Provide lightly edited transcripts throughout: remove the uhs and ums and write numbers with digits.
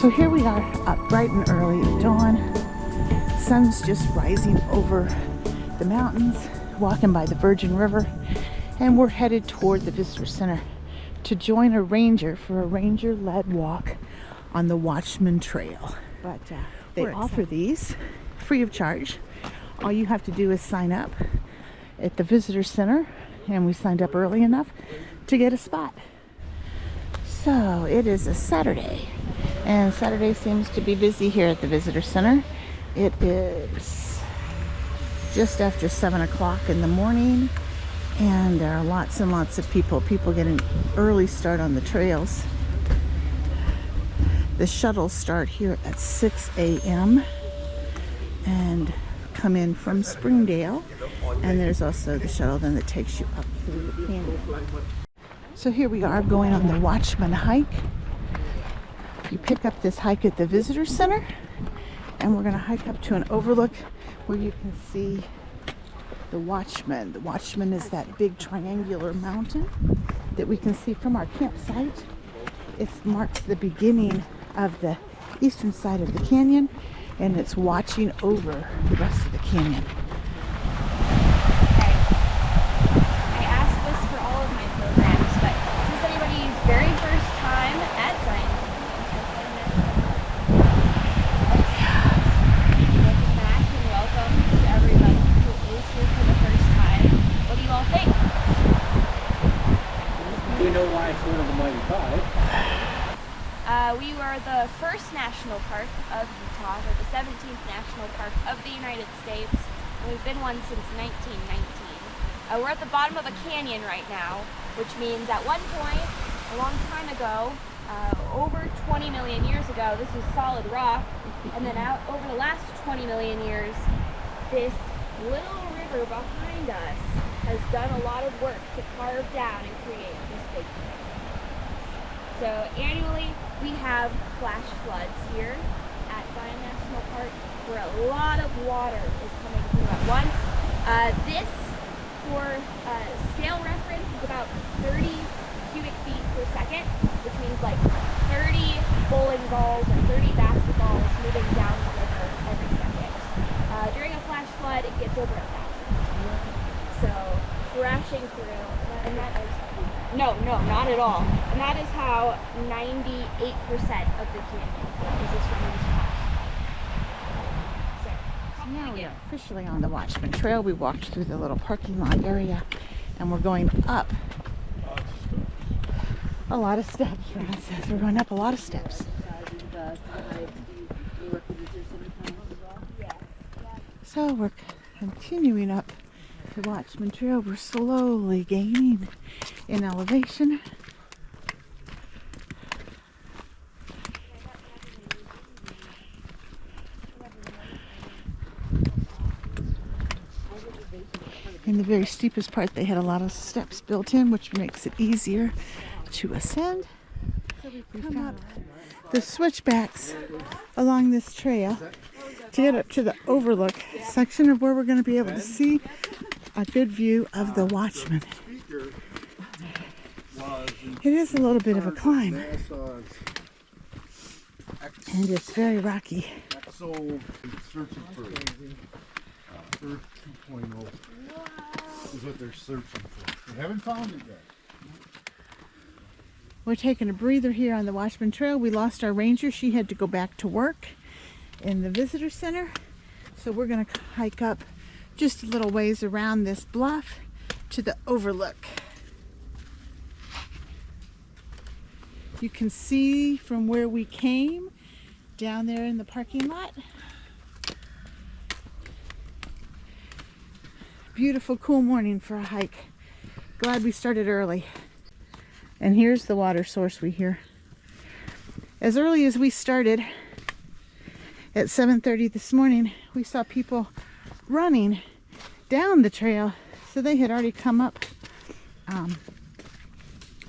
So here we are, up bright and early at dawn. Sun's just rising over the mountains, walking by the Virgin River, and we're headed toward the visitor center to join a ranger for a ranger-led walk on the Watchman Trail. But they offer these free of charge. All you have to do is sign up at the visitor center, and we signed up early enough to get a spot. So it is a Saturday, and Saturday seems to be busy here at the visitor center. It is just after 7 o'clock in the morning, and there are lots and lots of people. People get an early start on the trails. The shuttles start here at 6 a.m. and come in from Springdale, and there's also the shuttle then that takes you up through the canyon. So here we are going on the Watchman hike. You pick up this hike at the visitor center, and we're going to hike up to an overlook where you can see the Watchman. The Watchman is that big triangular mountain that we can see from our campsite. It marks the beginning of the eastern side of the canyon, and it's watching over the rest of the canyon. I ask this for all of my programs, but this is anybody's very first time at Zion. Welcome back and welcome to everybody who is here for the first time. What do you all think? We know why it's one of the Mighty Five. We were the first national park of Utah, or the 17th national park of the United States, and we've been one since 1919. We're at the bottom of a canyon right now, which means at one point, a long time ago, over 20 million years ago, this was solid rock, and then out over the last 20 million years, this little river behind us has done a lot of work to carve down and create this big canyon. So annually, we have flash floods here at Zion National Park where a lot of water is coming through at once. This, for scale reference, is about 30 cubic feet per second, which means like 30 bowling balls or 30 basketballs moving down the river every second. During a flash flood, it gets over 1,000. So thrashing through, and that is no, not at all. And that is how 98% of the canyon is from this flash. So Now we are officially on the Watchman Trail. We walked through the little parking lot area, and we're going up a lot of steps. Ron says we're going up a lot of steps. So we're continuing up the Watchman Trail. We're slowly gaining in elevation. In the very steepest part, they had a lot of steps built in, which makes it easier to ascend. So we've come up the switchbacks along this trail to get up to the overlook section of where we're going to be able to see a good view of the Watchman. It is a little bit of a climb, and it's very rocky. So, searching for Earth 2.0 is what they're searching for. They haven't found it yet. We're taking a breather here on the Watchman Trail. We lost our ranger. She had to go back to work in the visitor center. So we're going to hike up just a little ways around this bluff to the overlook. You can see from where we came down there in the parking lot. Beautiful, cool morning for a hike. Glad we started early. And here's the water source we hear. As early as we started at 7:30 this morning, we saw people running down the trail. So they had already come up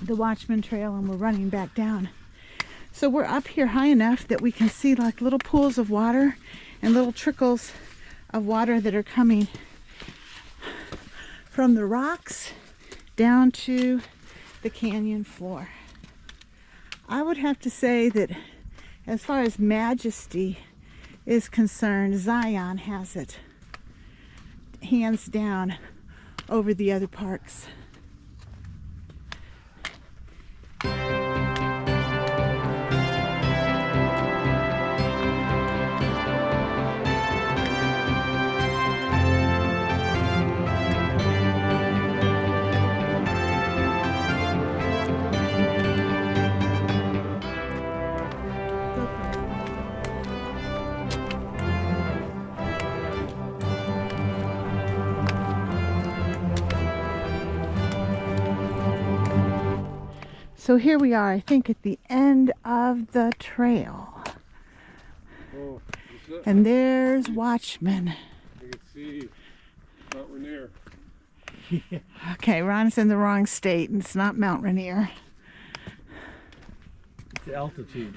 the Watchman Trail and we're running back down. So we're up here high enough that we can see like little pools of water and little trickles of water that are coming from the rocks down to the canyon floor. I would have to say that As far as majesty is concerned, Zion has it hands down over the other parks. So here we are, I think, at the end of the trail. Oh, is that? And there's Watchman. You can see Mount Rainier. Okay, Ron's in the wrong state, and it's not Mount Rainier. The altitude.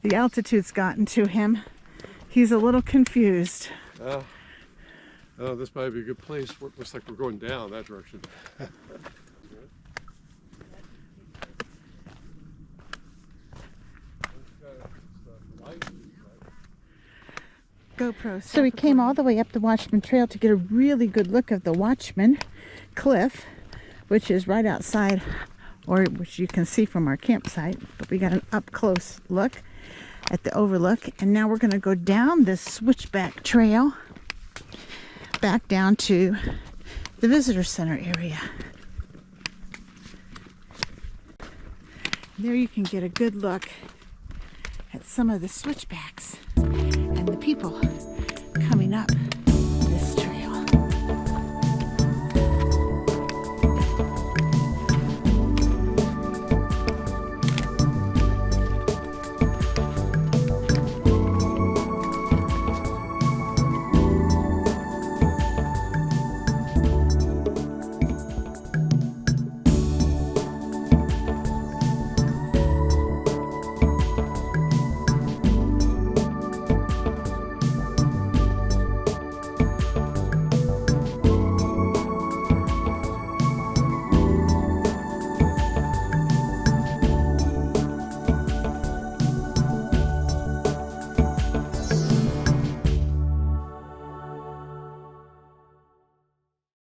The altitude's gotten to him. He's a little confused. Oh, this might be a good place. Looks like we're going down that direction. GoPro. So we came all the way up the Watchman Trail to get a really good look of the Watchman Cliff, which is right outside, or which you can see from our campsite. But we got an up-close look at the overlook. And now we're going to go down this switchback trail back down to the visitor center area. There you can get a good look at some of the switchbacks and the people coming up.